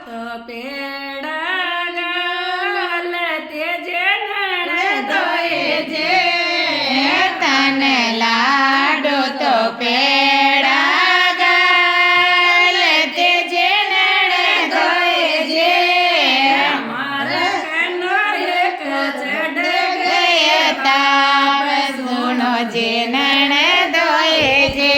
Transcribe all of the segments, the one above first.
તો પેડા ગાલ તેજે નણંદોએ જે તને લાડો તો પેડા ગાલ તેજે નણંદોએ જે મારા કનો એક ચડ ગયે તાપ સુણો જે નણંદોએ જે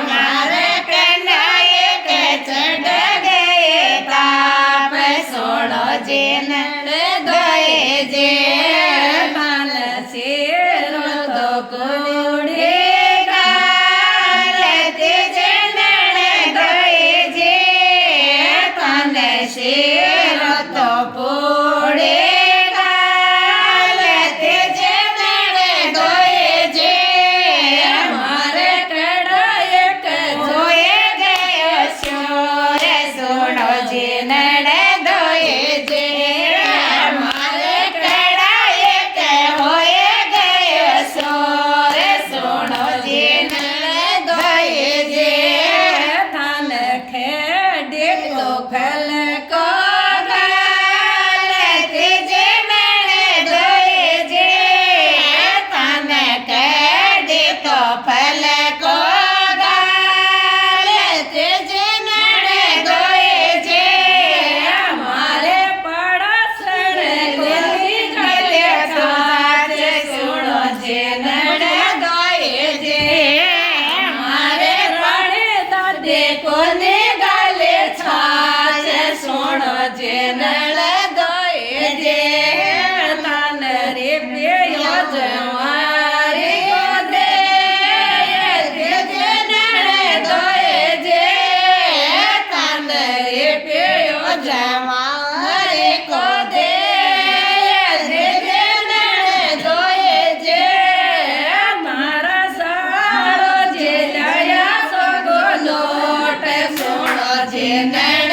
મારે કના એક ચડ ગયે તાપ સુણો જે નણંદોએ જે માલ શેરો તો કોડે ગાલ તેજે નણંદોએ જે તને શેરો તો પોડે ગાલ તેજે નણંદોએ જે મારે કડો એક હોએ ગયો શોર સુણો જે નણંદોએ જે મારે કડા એક હોએ ગયો શોર સુણો જે નણંદોએ જે થાન ખેડે તો ફલ કો ગાલ તેજે નણંદોએ જે તને કેડે તો ફલ કો ગાલ તેજે નણંદોએ જે મારે પડસણ ગોલી ગલે સાચ સુણો જે નણંદોએ જે મારે રણે દાદે કોને ગાલે છાછ સુણો જે નણંદોએ જે તાન રે પેયો જવારી ગોદે તેજે નણંદોએ જે તાંદરે પેયો જવારે કોદે તેજે નણંદોએ જે મારા સાળો જે લયા સોગો લોટ સુણો જે નણંદોએ